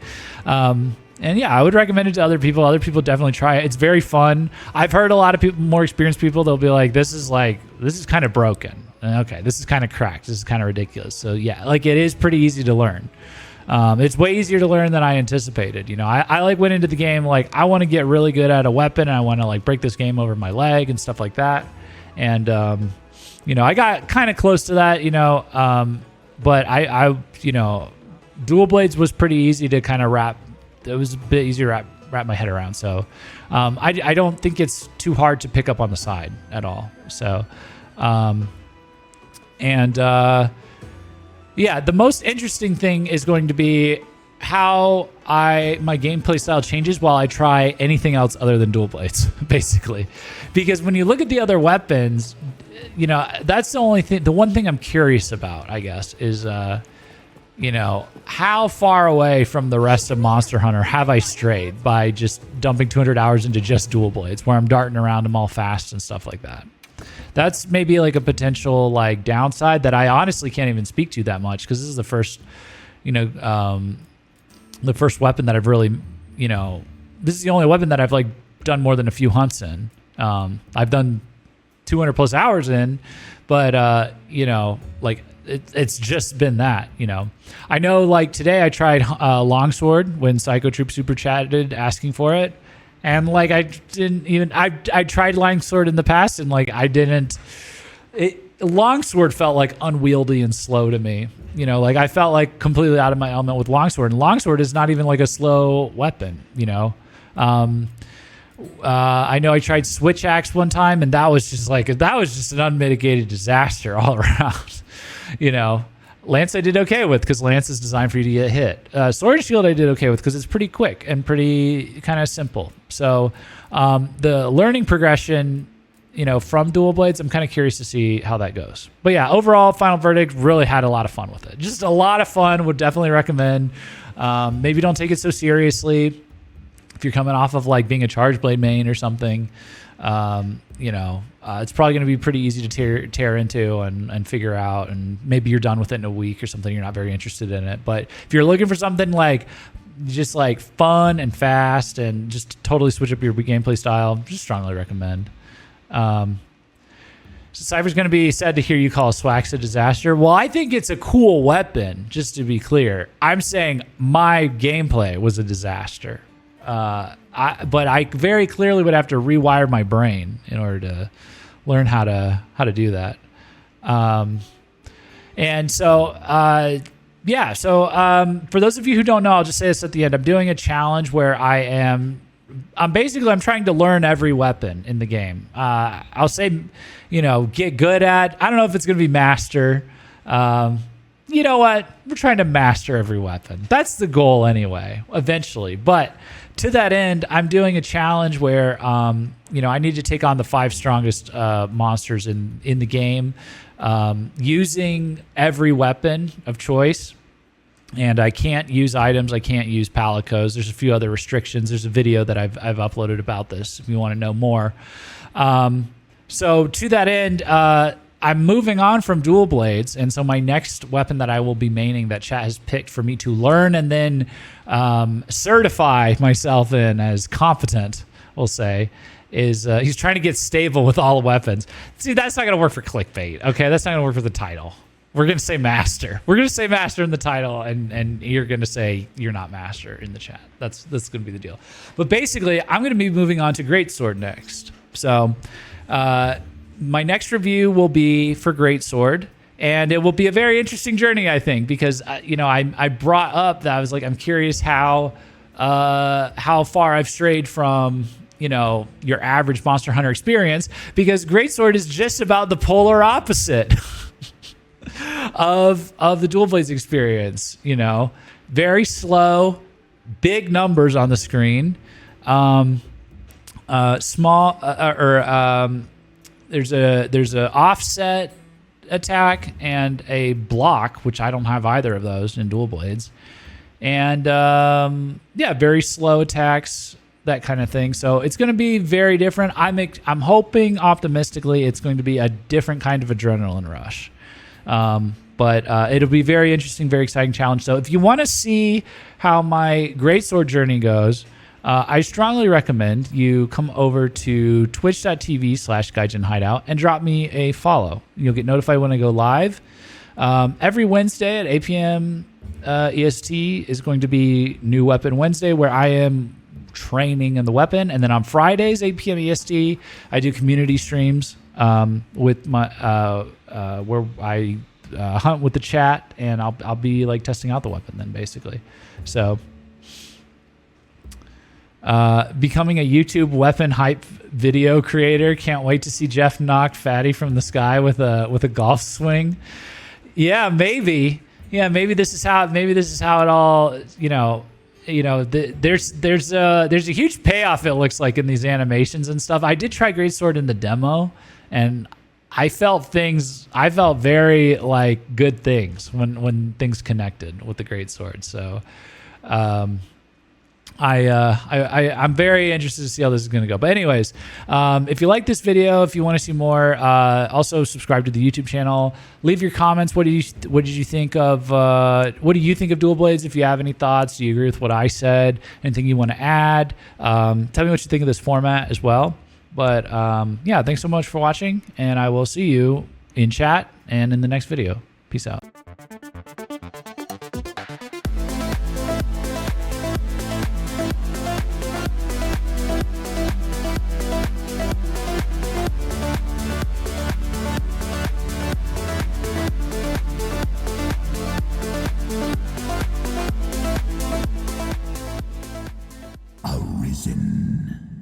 And yeah, I would recommend it to other people. Other people definitely try it. It's very fun. I've heard a lot of people, more experienced people, they'll be like, this is kind of broken. Okay, this is kind of cracked. This is kind of ridiculous. So yeah, like it is pretty easy to learn. It's way easier to learn than I anticipated. I like went into the game like I want to get really good at a weapon and I want to like break this game over my leg and stuff like that. And I got kind of close to that. But I Dual Blades was pretty easy to kind of wrap. It was a bit easier to wrap my head around. So I don't think it's too hard to pick up on the side at all. So, the most interesting thing is going to be how my gameplay style changes while I try anything else other than Dual Blades, basically. Because when you look at the other weapons, that's the only thing. The one thing I'm curious about, I guess, is how far away from the rest of Monster Hunter have I strayed by just dumping 200 hours into just Dual Blades, where I'm darting around them all fast and stuff like that. That's maybe like a potential like downside that I honestly can't even speak to that much, because this is the first, the first weapon that I've really, this is the only weapon that I've like done more than a few hunts in. I've done 200 plus hours in, but like it's just been that, you know. I know, like today I tried longsword when Psycho Troop super chatted asking for it, and like I tried longsword in the past, and like I didn't. Longsword felt like unwieldy and slow to me, you know. Like I felt like completely out of my element with longsword, and longsword is not even like a slow weapon, you know. I know I tried switch axe one time, and that was just an unmitigated disaster all around. You know, lance I did okay with because lance is designed for you to get hit. Sword and shield I did okay with because it's pretty quick and pretty kind of simple. So the learning progression, you know, from dual blades, I'm kind of curious to see how that goes. But yeah, overall, final verdict, really had a lot of fun with it. Just a lot of fun. Would definitely recommend. Maybe don't take it so seriously. If you're coming off of like being a charge blade main or something, you know, it's probably going to be pretty easy to tear into and figure out. And maybe you're done with it in a week or something. You're not very interested in it. But if you're looking for something like just like fun and fast and just totally switch up your gameplay style, just strongly recommend. So Cypher's going to be sad to hear you call Swax a disaster. Well, I think it's a cool weapon, just to be clear. I'm saying my gameplay was a disaster. But I very clearly would have to rewire my brain in order to learn how to do that. And so, yeah. So for those of you who don't know, I'll just say this at the end. I'm doing a challenge where I'm trying to learn every weapon in the game. I'll say, you know, get good at. I don't know if it's going to be master. You know what? We're trying to master every weapon. That's the goal anyway, eventually. But to that end, I'm doing a challenge where, you know, I need to take on the 5 strongest monsters in the game using every weapon of choice. And I can't use items. I can't use palicos. There's a few other restrictions. There's a video that I've uploaded about this if you want to know more. So to that end, I'm moving on from dual blades, and so my next weapon that I will be maining that chat has picked for me to learn and then certify myself in as competent, we'll say, is he's trying to get stable with all weapons. See, that's not going to work for clickbait, okay? That's not going to work for the title. We're going to say master. We're going to say master in the title, and you're going to say you're not master in the chat. That's going to be the deal. But basically, I'm going to be moving on to greatsword next. So my next review will be for greatsword, and it will be a very interesting journey, I think, because you know, I brought up that I was like, I'm curious how far I've strayed from, you know, your average Monster Hunter experience, because greatsword is just about the polar opposite of the dual blades experience. You know, very slow, big numbers on the screen, small there's a offset attack and a block, which I don't have either of those in dual blades, and yeah, very slow attacks, that kind of thing. So it's going to be very different. I'm hoping optimistically it's going to be a different kind of adrenaline rush. But it'll be very interesting, very exciting challenge. So if you want to see how my greatsword journey goes, I strongly recommend you come over to twitch.tv/Gaijin Hideout and drop me a follow. You'll get notified when I go live. Every Wednesday at 8 p.m. EST is going to be New Weapon Wednesday, where I am training in the weapon. And then on Fridays, 8 p.m. EST, I do community streams with my where I hunt with the chat, and I'll be like testing out the weapon then, basically. So becoming a YouTube weapon hype video creator. Can't wait to see Jeff knock Fatty from the sky with a golf swing. Yeah, maybe. Yeah, maybe this is how it all, you know, there's a huge payoff, it looks like, in these animations and stuff. I did try greatsword in the demo, and I felt very like good things when things connected with the greatsword. So I'm very interested to see how this is going to go. But anyways, if you like this video, if you want to see more, also subscribe to the YouTube channel. Leave your comments. What did you think of dual blades? If you have any thoughts, do you agree with what I said? Anything you want to add? Tell me what you think of this format as well. But yeah, thanks so much for watching, and I will see you in chat and in the next video. Peace out. Arisen.